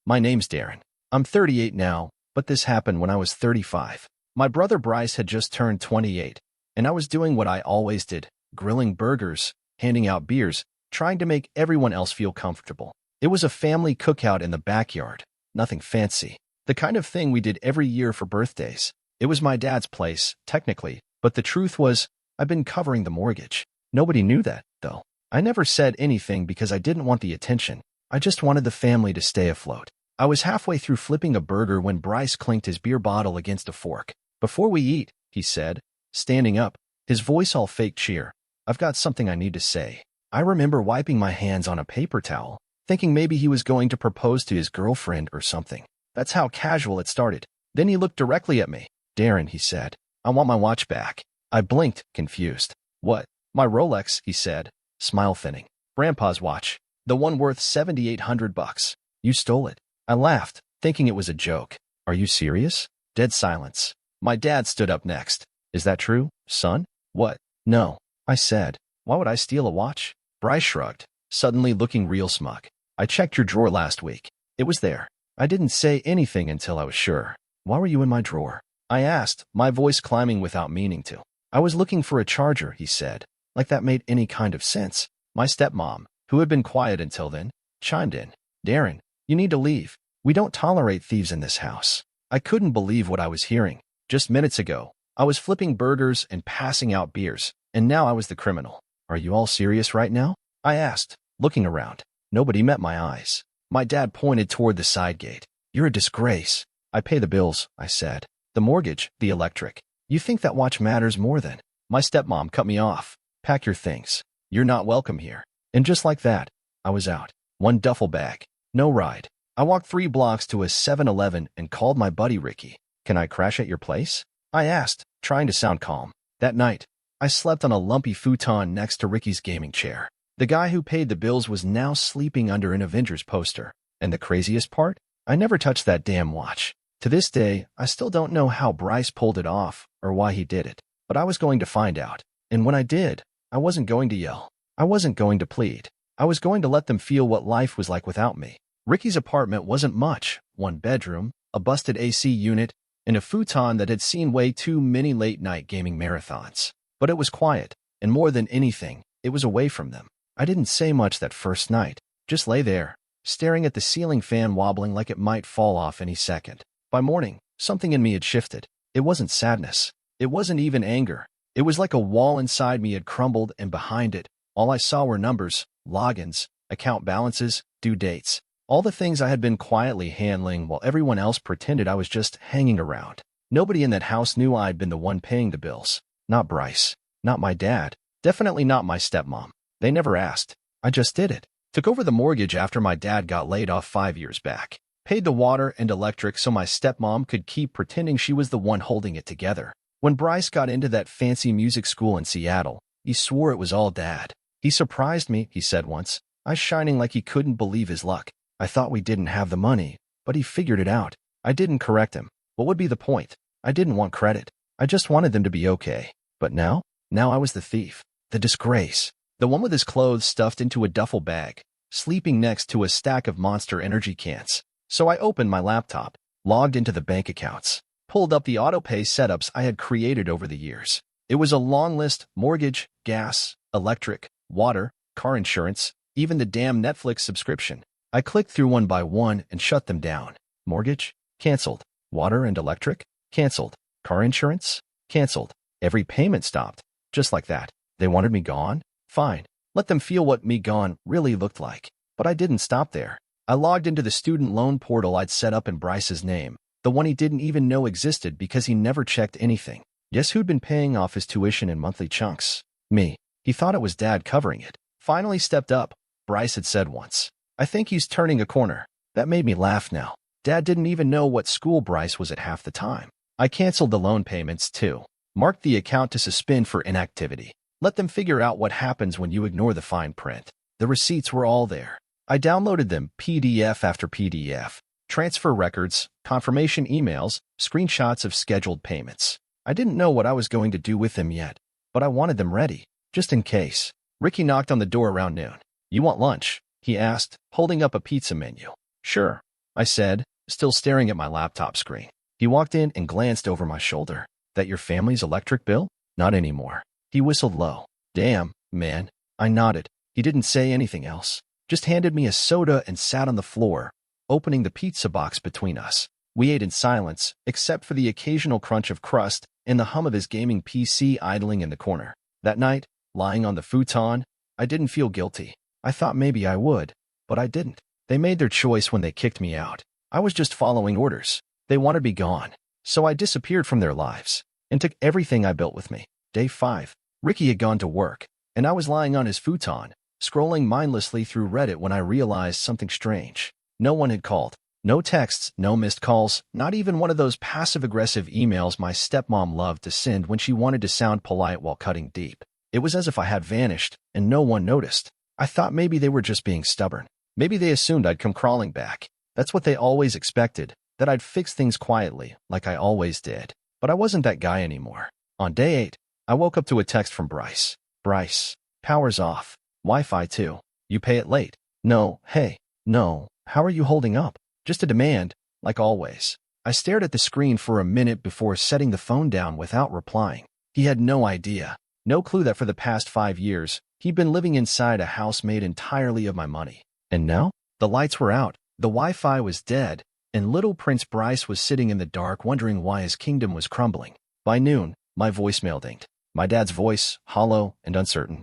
My name's Darren. I'm 38 now, but this happened when I was 35. My brother Bryce had just turned 28, and I was doing what I always did, grilling burgers, handing out beers, trying to make everyone else feel comfortable. It was a family cookout in the backyard, nothing fancy. The kind of thing we did every year for birthdays. It was my dad's place, technically, but the truth was, I'd been covering the mortgage. Nobody knew that, though. I never said anything because I didn't want the attention. I just wanted the family to stay afloat. I was halfway through flipping a burger when Bryce clinked his beer bottle against a fork. "Before we eat," he said, standing up, his voice all fake cheer, "I've got something I need to say." I remember wiping my hands on a paper towel, thinking maybe he was going to propose to his girlfriend or something. That's how casual it started. Then he looked directly at me. "Darren," he said, "I want my watch back." I blinked, confused. "What?" "My Rolex," he said, smile thinning. "Grandpa's watch. The one worth $7,800. You stole it." I laughed, thinking it was a joke. "Are you serious?" Dead silence. My dad stood up next. "Is that true, son?" "What?" "No," I said. "Why would I steal a watch?" Bryce shrugged, suddenly looking real smug. "I checked your drawer last week. It was there." I didn't say anything until I was sure. "Why were you in my drawer?" I asked, my voice climbing without meaning to. "I was looking for a charger," he said, like that made any kind of sense. My stepmom, who had been quiet until then, chimed in. "Darren, you need to leave. We don't tolerate thieves in this house." I couldn't believe what I was hearing. Just minutes ago, I was flipping burgers and passing out beers, and now I was the criminal. "Are you all serious right now?" I asked, looking around. Nobody met my eyes. My dad pointed toward the side gate. "You're a disgrace." "I pay the bills," I said. "The mortgage, the electric. You think that watch matters more than—" My stepmom cut me off. "Pack your things. You're not welcome here." And just like that, I was out. One duffel bag. No ride. I walked 3 blocks to a 7-Eleven and called my buddy Ricky. "Can I crash at your place?" I asked, trying to sound calm. That night, I slept on a lumpy futon next to Ricky's gaming chair. The guy who paid the bills was now sleeping under an Avengers poster. And the craziest part? I never touched that damn watch. To this day, I still don't know how Bryce pulled it off or why he did it. But I was going to find out. And when I did, I wasn't going to yell. I wasn't going to plead. I was going to let them feel what life was like without me. Ricky's apartment wasn't much. 1 bedroom, a busted AC unit, and a futon that had seen way too many late-night gaming marathons. But it was quiet, and more than anything, it was away from them. I didn't say much that first night, just lay there, staring at the ceiling fan wobbling like it might fall off any second. By morning, something in me had shifted. It wasn't sadness. It wasn't even anger. It was like a wall inside me had crumbled, and behind it, all I saw were numbers, logins, account balances, due dates. All the things I had been quietly handling while everyone else pretended I was just hanging around. Nobody in that house knew I'd been the one paying the bills. Not Bryce. Not my dad. Definitely not my stepmom. They never asked. I just did it. Took over the mortgage after my dad got laid off 5 years back. Paid the water and electric so my stepmom could keep pretending she was the one holding it together. When Bryce got into that fancy music school in Seattle, he swore it was all dad. "He surprised me," he said once, eyes shining like he couldn't believe his luck. "I thought we didn't have the money, but he figured it out." I didn't correct him. What would be the point? I didn't want credit. I just wanted them to be okay. But now I was the thief. The disgrace. The one with his clothes stuffed into a duffel bag, sleeping next to a stack of Monster Energy cans. So I opened my laptop, logged into the bank accounts, pulled up the auto-pay setups I had created over the years. It was a long list: mortgage, gas, electric, water, car insurance, even the damn Netflix subscription. I clicked through one by one and shut them down. Mortgage? Canceled. Water and electric? Canceled. Car insurance? Canceled. Every payment stopped. Just like that. They wanted me gone? Fine. Let them feel what me gone really looked like. But I didn't stop there. I logged into the student loan portal I'd set up in Bryce's name, the one he didn't even know existed because he never checked anything. Guess who'd been paying off his tuition in monthly chunks? Me. He thought it was Dad covering it. "Finally stepped up," Bryce had said once. "I think he's turning a corner." That made me laugh now. Dad didn't even know what school Bryce was at half the time. I canceled the loan payments too. Marked the account to suspend for inactivity. Let them figure out what happens when you ignore the fine print. The receipts were all there. I downloaded them, PDF after PDF. Transfer records, confirmation emails, screenshots of scheduled payments. I didn't know what I was going to do with them yet, but I wanted them ready, just in case. Ricky knocked on the door around noon. "You want lunch?" he asked, holding up a pizza menu. "Sure." I said, still staring at my laptop screen. He walked in and glanced over my shoulder. That your family's electric bill? Not anymore. He whistled low. Damn, man. I nodded. He didn't say anything else. Just handed me a soda and sat on the floor, opening the pizza box between us. We ate in silence, except for the occasional crunch of crust and the hum of his gaming PC idling in the corner. That night, lying on the futon, I didn't feel guilty. I thought maybe I would, but I didn't. They made their choice when they kicked me out. I was just following orders. They wanted me gone. So I disappeared from their lives and took everything I built with me. Day 5. Ricky had gone to work, and I was lying on his futon, scrolling mindlessly through Reddit when I realized something strange. No one had called. No texts, no missed calls, not even one of those passive-aggressive emails my stepmom loved to send when she wanted to sound polite while cutting deep. It was as if I had vanished, and no one noticed. I thought maybe they were just being stubborn. Maybe they assumed I'd come crawling back. That's what they always expected, that I'd fix things quietly, like I always did. But I wasn't that guy anymore. On day 8, I woke up to a text from Bryce. Bryce, power's off. Wi-Fi too. You pay it late. No, hey, no, how are you holding up? Just a demand, like always. I stared at the screen for a minute before setting the phone down without replying. He had no idea, no clue that for the past 5 years, he'd been living inside a house made entirely of my money. And now? The lights were out, the Wi-Fi was dead, and little Prince Bryce was sitting in the dark wondering why his kingdom was crumbling. By noon, my voicemail dinged. My dad's voice, hollow and uncertain.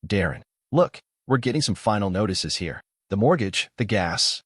Darren. Look, we're getting some final notices here. The mortgage, the gas.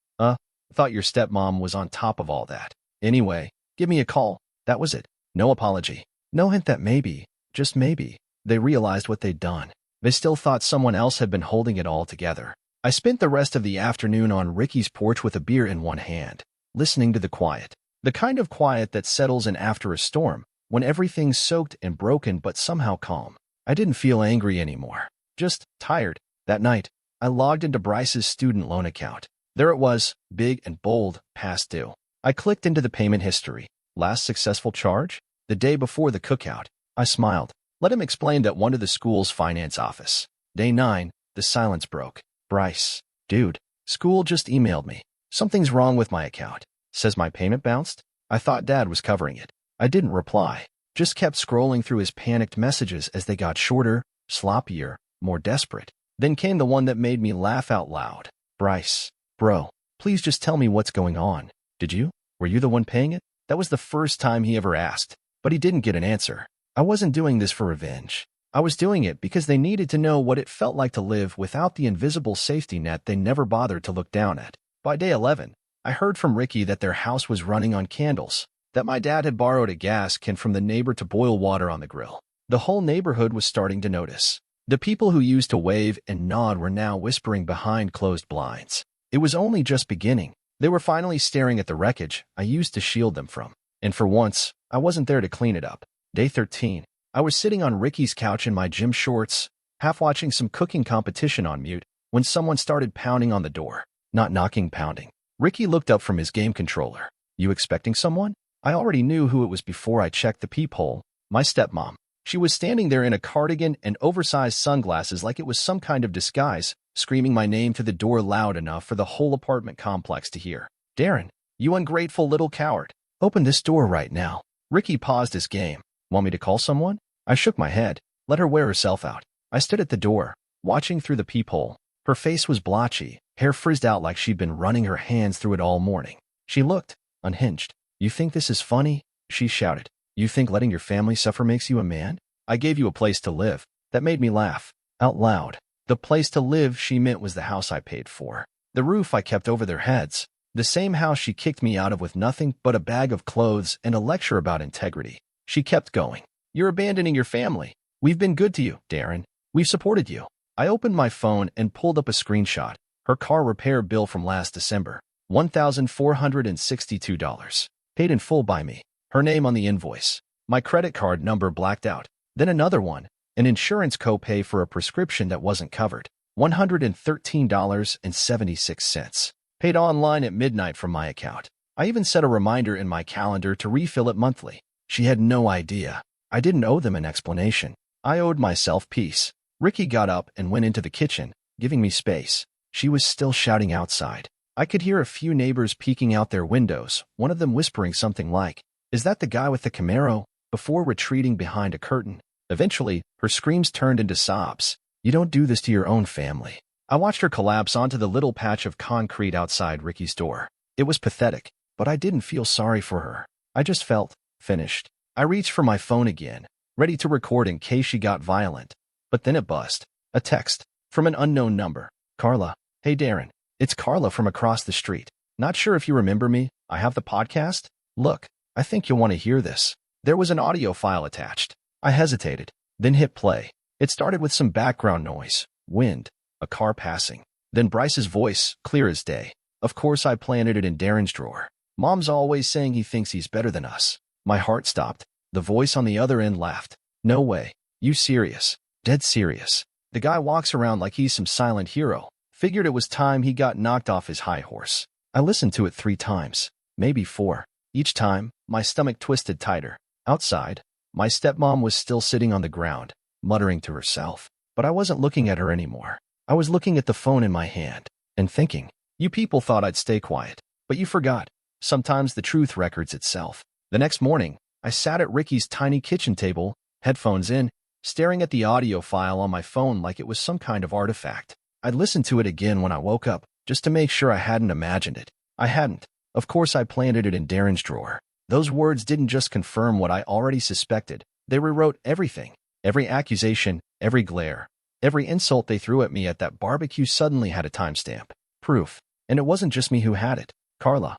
Thought your stepmom was on top of all that. Anyway, give me a call. That was it. No apology. No hint that maybe, just maybe, they realized what they'd done. They still thought someone else had been holding it all together. I spent the rest of the afternoon on Ricky's porch with a beer in one hand, listening to the quiet. The kind of quiet that settles in after a storm, when everything's soaked and broken but somehow calm. I didn't feel angry anymore. Just tired. That night, I logged into Bryce's student loan account. There it was, big and bold, past due. I clicked into the payment history. Last successful charge? The day before the cookout. I smiled. Let him explain that one to the school's finance office. Day 9, the silence broke. Bryce. Dude, school just emailed me. Something's wrong with my account. Says my payment bounced? I thought Dad was covering it. I didn't reply. Just kept scrolling through his panicked messages as they got shorter, sloppier, more desperate. Then came the one that made me laugh out loud. Bryce. Bro, please just tell me what's going on. Did you? Were you the one paying it? That was the first time he ever asked, but he didn't get an answer. I wasn't doing this for revenge. I was doing it because they needed to know what it felt like to live without the invisible safety net they never bothered to look down at. By day 11, I heard from Ricky that their house was running on candles, that my dad had borrowed a gas can from the neighbor to boil water on the grill. The whole neighborhood was starting to notice. The people who used to wave and nod were now whispering behind closed blinds. It was only just beginning. They were finally staring at the wreckage I used to shield them from. And for once, I wasn't there to clean it up. Day 13, I was sitting on Ricky's couch in my gym shorts, half watching some cooking competition on mute, when someone started pounding on the door. Not knocking, pounding. Ricky looked up from his game controller. You expecting someone? I already knew who it was before I checked the peephole. My stepmom. She was standing there in a cardigan and oversized sunglasses like it was some kind of disguise, screaming my name through the door loud enough for the whole apartment complex to hear. Darren, you ungrateful little coward. Open this door right now. Ricky paused his game. Want me to call someone? I shook my head. Let her wear herself out. I stood at the door, watching through the peephole. Her face was blotchy, hair frizzed out like she'd been running her hands through it all morning. She looked unhinged. You think this is funny? She shouted. You think letting your family suffer makes you a man? I gave you a place to live. That made me laugh. Out loud. The place to live she meant was the house I paid for. The roof I kept over their heads. The same house she kicked me out of with nothing but a bag of clothes and a lecture about integrity. She kept going. You're abandoning your family. We've been good to you, Darren. We've supported you. I opened my phone and pulled up a screenshot. Her car repair bill from last December. $1,462. Paid in full by me. Her name on the invoice. My credit card number blacked out. Then another one. An insurance copay for a prescription that wasn't covered. $113.76. Paid online at midnight from my account. I even set a reminder in my calendar to refill it monthly. She had no idea. I didn't owe them an explanation. I owed myself peace. Ricky got up and went into the kitchen, giving me space. She was still shouting outside. I could hear a few neighbors peeking out their windows, one of them whispering something like, "Is that the guy with the Camaro?" before retreating behind a curtain. Eventually, her screams turned into sobs. "You don't do this to your own family." I watched her collapse onto the little patch of concrete outside Ricky's door. It was pathetic, but I didn't feel sorry for her. I just felt finished. I reached for my phone again, ready to record in case she got violent. But then it buzzed. A text from an unknown number. "Carla. Hey Darren. It's Carla from across the street. Not sure if you remember me. I have the podcast. Look, I think you'll want to hear this." There was an audio file attached. I hesitated, then hit play. It started with some background noise, wind, a car passing. Then Bryce's voice, clear as day. Of course I planted it in Darren's drawer. Mom's always saying he thinks he's better than us. My heart stopped. The voice on the other end laughed. "No way. You serious? Dead serious." The guy walks around like he's some silent hero. Figured it was time he got knocked off his high horse. I listened to it 3 times, maybe 4. Each time, my stomach twisted tighter. Outside, my stepmom was still sitting on the ground, muttering to herself. But I wasn't looking at her anymore. I was looking at the phone in my hand and thinking, you people thought I'd stay quiet, but you forgot. Sometimes the truth records itself. The next morning, I sat at Ricky's tiny kitchen table, headphones in, staring at the audio file on my phone like it was some kind of artifact. I'd listen to it again when I woke up, just to make sure I hadn't imagined it. I hadn't. Of course I planted it in Darren's drawer. Those words didn't just confirm what I already suspected. They rewrote everything. Every accusation, every glare, every insult they threw at me at that barbecue suddenly had a timestamp. Proof. And it wasn't just me who had it. Carla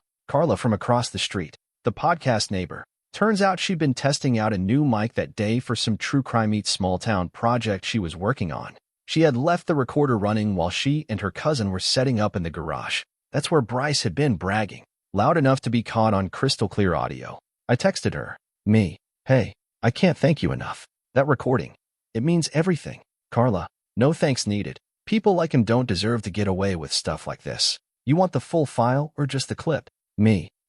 from across the street, the podcast neighbor. Turns out she'd been testing out a new mic that day for some true crime meets small town project she was working on. She had left the recorder running while she and her cousin were setting up in the garage. That's where Bryce had been bragging, loud enough to be caught on crystal clear audio. I texted her, "Hey, I can't thank you enough. That recording, it means everything. Carla, no thanks needed. People like him don't deserve to get away with stuff like this. You want the full file or just the clip?"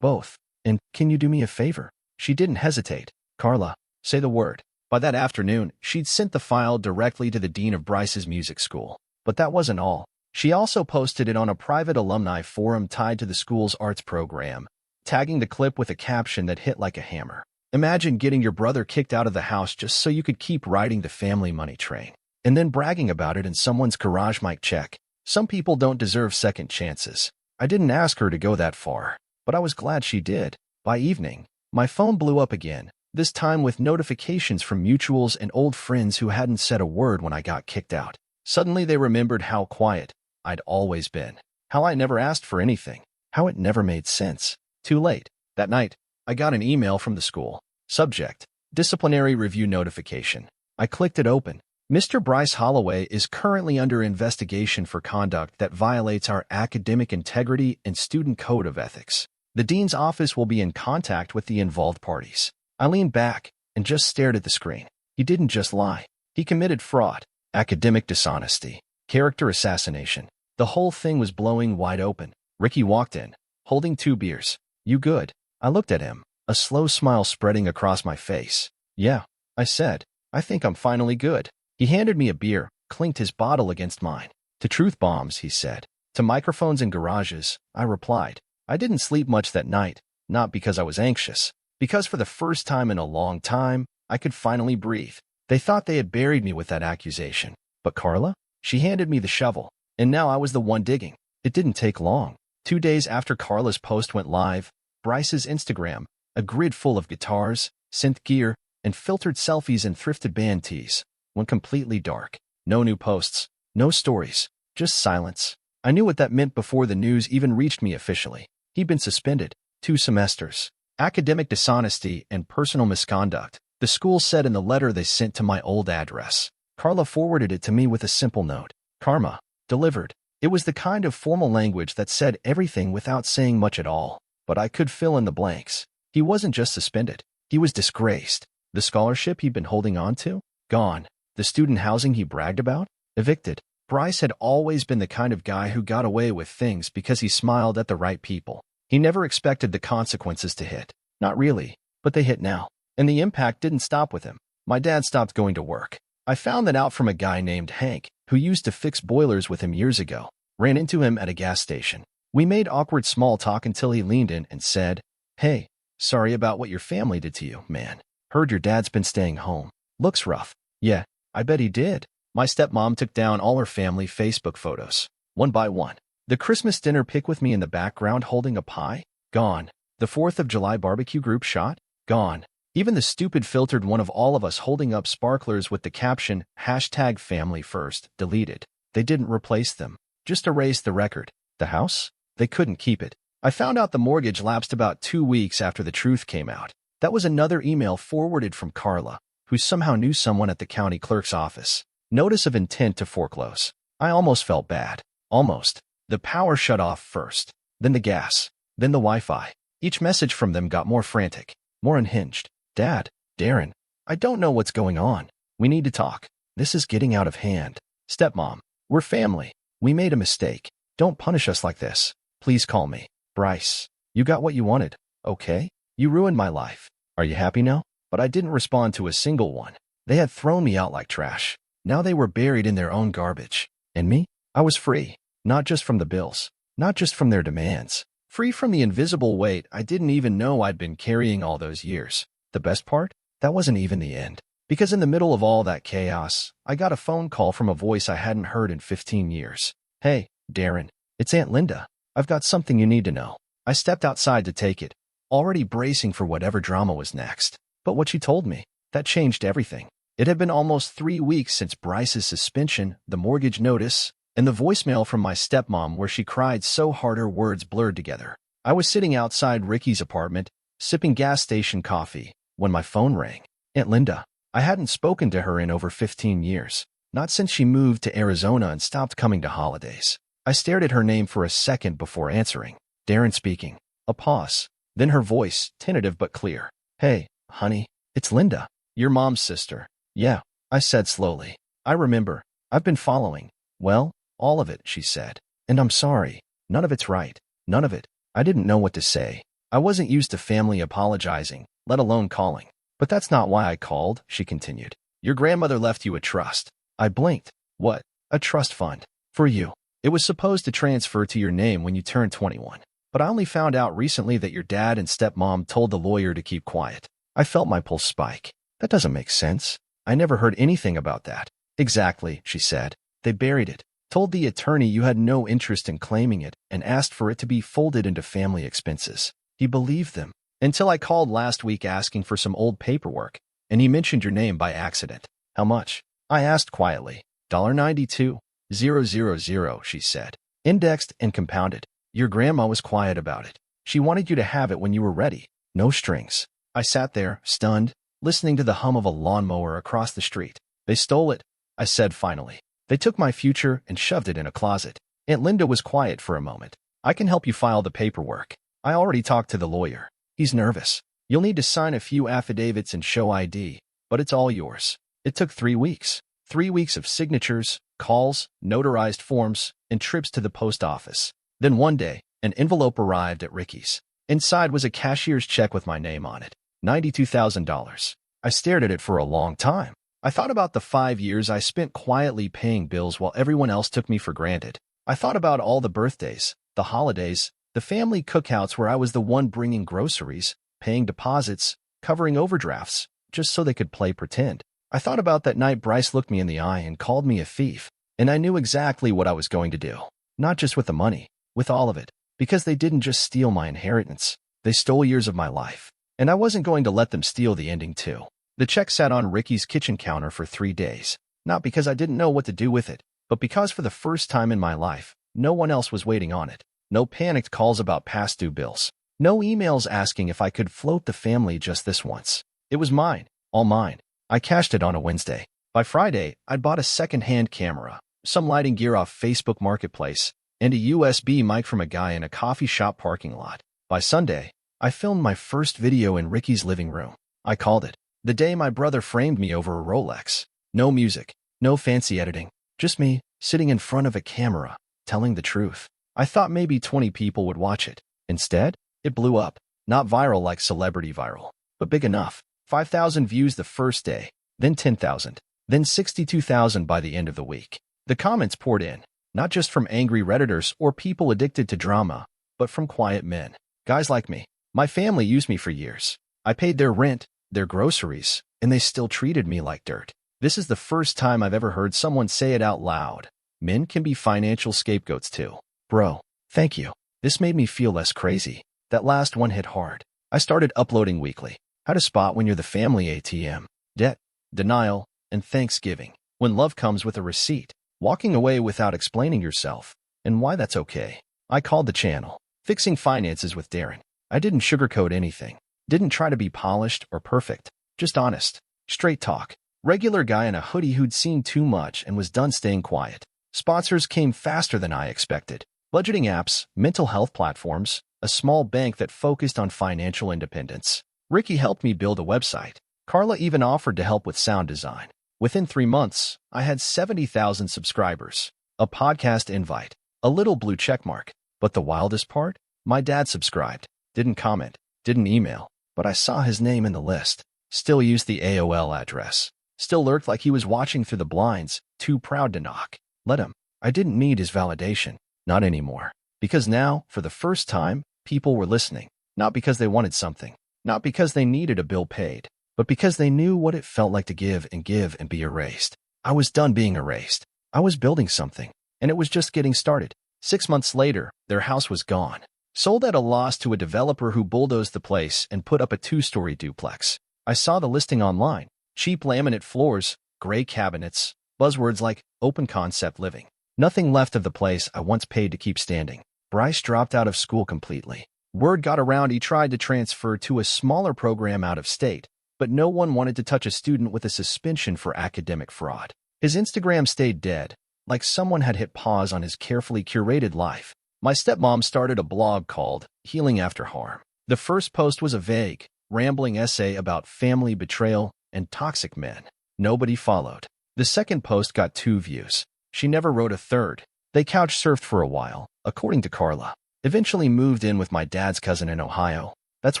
"Both. And can you do me a favor?" She didn't hesitate. "Carla, say the word." By that afternoon, she'd sent the file directly to the dean of Bryce's music school. But that wasn't all. She also posted it on a private alumni forum tied to the school's arts program, tagging the clip with a caption that hit like a hammer. Imagine getting your brother kicked out of the house just so you could keep riding the family money train, and then bragging about it in someone's garage mic check. Some people don't deserve second chances. I didn't ask her to go that far, but I was glad she did. By evening, my phone blew up again, this time with notifications from mutuals and old friends who hadn't said a word when I got kicked out. Suddenly they remembered how quiet I'd always been, how I never asked for anything, how it never made sense. Too late. That night, I got an email from the school. Subject: disciplinary review notification. I clicked it open. "Mr. Bryce Holloway is currently under investigation for conduct that violates our academic integrity and student code of ethics. The dean's office will be in contact with the involved parties." I leaned back and just stared at the screen. He didn't just lie. He committed fraud, academic dishonesty, character assassination. The whole thing was blowing wide open. Ricky walked in, holding 2 beers. "You good?" I looked at him, a slow smile spreading across my face. "Yeah," I said. "I think I'm finally good." He handed me a beer, clinked his bottle against mine. "To truth bombs," he said. "To microphones and garages," I replied. I didn't sleep much that night, not because I was anxious, because for the first time in a long time, I could finally breathe. They thought they had buried me with that accusation. But Carla? She handed me the shovel, and now I was the one digging. It didn't take long. 2 days after Carla's post went live, Bryce's Instagram, a grid full of guitars, synth gear, and filtered selfies and thrifted band tees, went completely dark. No new posts, no stories, just silence. I knew what that meant before the news even reached me officially. He'd been suspended 2 semesters. Academic dishonesty and personal misconduct, the school said in the letter they sent to my old address. Carla forwarded it to me with a simple note. "Karma. Delivered." It was the kind of formal language that said everything without saying much at all. But I could fill in the blanks. He wasn't just suspended. He was disgraced. The scholarship he'd been holding on to? Gone. The student housing he bragged about? Evicted. Bryce had always been the kind of guy who got away with things because he smiled at the right people. He never expected the consequences to hit. Not really, but they hit now. And the impact didn't stop with him. My dad stopped going to work. I found that out from a guy named Hank, who used to fix boilers with him years ago. Ran into him at a gas station. We made awkward small talk until he leaned in and said, "Hey, sorry about what your family did to you, man. Heard your dad's been staying home. Looks rough." "Yeah, I bet he did." My stepmom took down all her family Facebook photos, one by one. The Christmas dinner pic with me in the background holding a pie? Gone. The 4th of July barbecue group shot? Gone. Even the stupid filtered one of all of us holding up sparklers with the caption, #FamilyFirst, deleted. They didn't replace them. Just erased the record. The house? They couldn't keep it. I found out the mortgage lapsed about 2 weeks after the truth came out. That was another email forwarded from Carla, who somehow knew someone at the county clerk's office. Notice of intent to foreclose. I almost felt bad. Almost. The power shut off first, then the gas, then the Wi-Fi. Each message from them got more frantic, more unhinged. "Dad, Darren, I don't know what's going on. We need to talk. This is getting out of hand. Stepmom, we're family. We made a mistake. Don't punish us like this. Please call me. Bryce, you got what you wanted, okay? You ruined my life. Are you happy now?" But I didn't respond to a single one. They had thrown me out like trash. Now they were buried in their own garbage. And me? I was free. Not just from the bills. Not just from their demands. Free from the invisible weight I didn't even know I'd been carrying all those years. The best part? That wasn't even the end. Because in the middle of all that chaos, I got a phone call from a voice I hadn't heard in 15 years. "Hey, Darren, it's Aunt Linda. I've got something you need to know." I stepped outside to take it, already bracing for whatever drama was next. But what she told me, that changed everything. It had been almost 3 weeks since Bryce's suspension, the mortgage notice, and the voicemail from my stepmom where she cried so hard her words blurred together. I was sitting outside Ricky's apartment, sipping gas station coffee, when my phone rang. Aunt Linda. I hadn't spoken to her in over 15 years. Not since she moved to Arizona and stopped coming to holidays. I stared at her name for a second before answering. "Darren speaking." A pause. Then her voice, tentative but clear. "Hey, honey, it's Linda. Your mom's sister." "Yeah," I said slowly. "I remember. I've been following." "Well, all of it," she said. "And I'm sorry. None of it's right. None of it." I didn't know what to say. I wasn't used to family apologizing, let alone calling. "But that's not why I called," she continued. "Your grandmother left you a trust." I blinked. "What? A trust fund? For you? It was supposed to transfer to your name when you turned 21. But I only found out recently that your dad and stepmom told the lawyer to keep quiet." I felt my pulse spike. "That doesn't make sense. I never heard anything about that." "Exactly," she said. "They buried it. Told the attorney you had no interest in claiming it and asked for it to be folded into family expenses. He believed them. Until I called last week asking for some old paperwork, and he mentioned your name by accident." "How much?" I asked quietly. $92,000, she said. "Indexed and compounded." "Your grandma was quiet about it. She wanted you to have it when you were ready. No strings." I sat there, stunned, listening to the hum of a lawnmower across the street. "They stole it," I said finally. "They took my future and shoved it in a closet." Aunt Linda was quiet for a moment. "I can help you file the paperwork. I already talked to the lawyer. He's nervous. You'll need to sign a few affidavits and show ID, but it's all yours." It took 3 weeks. 3 weeks of signatures, calls, notarized forms, and trips to the post office. Then one day, an envelope arrived at Ricky's. Inside was a cashier's check with my name on it. $92,000. I stared at it for a long time. I thought about the 5 years I spent quietly paying bills while everyone else took me for granted. I thought about all the birthdays, the holidays, the family cookouts where I was the one bringing groceries, paying deposits, covering overdrafts, just so they could play pretend. I thought about that night Bryce looked me in the eye and called me a thief, and I knew exactly what I was going to do. Not just with the money, with all of it, because they didn't just steal my inheritance. They stole years of my life, and I wasn't going to let them steal the ending too. The check sat on Ricky's kitchen counter for 3 days, not because I didn't know what to do with it, but because for the first time in my life, no one else was waiting on it. No panicked calls about past due bills. No emails asking if I could float the family just this once. It was mine, all mine. I cashed it on a Wednesday. By Friday, I'd bought a second-hand camera, some lighting gear off Facebook Marketplace, and a USB mic from a guy in a coffee shop parking lot. By Sunday, I filmed my first video in Ricky's living room. I called it the day my brother framed me over a Rolex. No music, no fancy editing, just me sitting in front of a camera, telling the truth. I thought maybe 20 people would watch it. Instead, it blew up. Not viral like celebrity viral, but big enough. 5,000 views the first day, then 10,000, then 62,000 by the end of the week. The comments poured in. Not just from angry Redditors or people addicted to drama, but from quiet men. Guys like me. My family used me for years. I paid their rent, their groceries, and they still treated me like dirt. This is the first time I've ever heard someone say it out loud. Men can be financial scapegoats too. Bro, thank you. This made me feel less crazy. That last one hit hard. I started uploading weekly. How to spot when you're the family ATM. Debt, denial, and Thanksgiving. When love comes with a receipt. Walking away without explaining yourself. And why that's okay. I called the channel. Fixing Finances with Darren. I didn't sugarcoat anything. Didn't try to be polished or perfect. Just honest. Straight talk. Regular guy in a hoodie who'd seen too much and was done staying quiet. Sponsors came faster than I expected. Budgeting apps, mental health platforms, a small bank that focused on financial independence. Ricky helped me build a website. Carla even offered to help with sound design. Within 3 months, I had 70,000 subscribers. A podcast invite. A little blue checkmark. But the wildest part? My dad subscribed. Didn't comment. Didn't email. But I saw his name in the list. Still used the AOL address. Still lurked like he was watching through the blinds, too proud to knock. Let him. I didn't need his validation. Not anymore. Because now, for the first time, people were listening. Not because they wanted something. Not because they needed a bill paid. But because they knew what it felt like to give and be erased. I was done being erased. I was building something. And it was just getting started. 6 months later, their house was gone. Sold at a loss to a developer who bulldozed the place and put up a 2-story duplex. I saw the listing online. Cheap laminate floors, gray cabinets, buzzwords like open concept living. Nothing left of the place I once paid to keep standing. Bryce dropped out of school completely. Word got around he tried to transfer to a smaller program out of state, but no one wanted to touch a student with a suspension for academic fraud. His Instagram stayed dead, like someone had hit pause on his carefully curated life. My stepmom started a blog called Healing After Harm. The first post was a vague, rambling essay about family betrayal and toxic men. Nobody followed. The second post got 2 views. She never wrote a third. They couch surfed for a while, according to Carla. Eventually moved in with my dad's cousin in Ohio. That's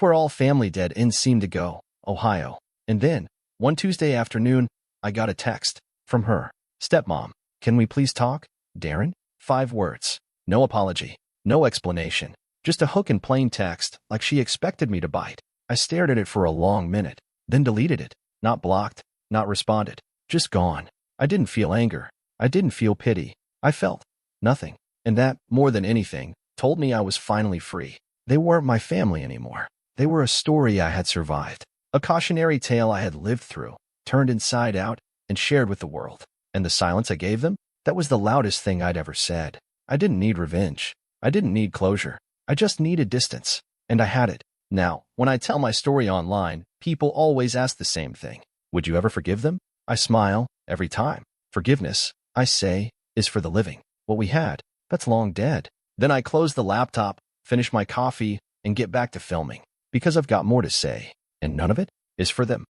where all family dead ends seem to go, Ohio. And then, one Tuesday afternoon, I got a text from her. Stepmom, can we please talk? Darren? 5 words. No apology. No explanation. Just a hook in plain text, like she expected me to bite. I stared at it for a long minute, then deleted it. Not blocked, not responded. Just gone. I didn't feel anger. I didn't feel pity. I felt nothing. And that, more than anything, told me I was finally free. They weren't my family anymore. They were a story I had survived. A cautionary tale I had lived through, turned inside out, and shared with the world. And the silence I gave them? That was the loudest thing I'd ever said. I didn't need revenge. I didn't need closure. I just needed distance. And I had it. Now, when I tell my story online, people always ask the same thing. Would you ever forgive them? I smile, every time. Forgiveness, I say, is for the living. What we had, that's long dead. Then I close the laptop, finish my coffee, and get back to filming. Because I've got more to say. And none of it is for them.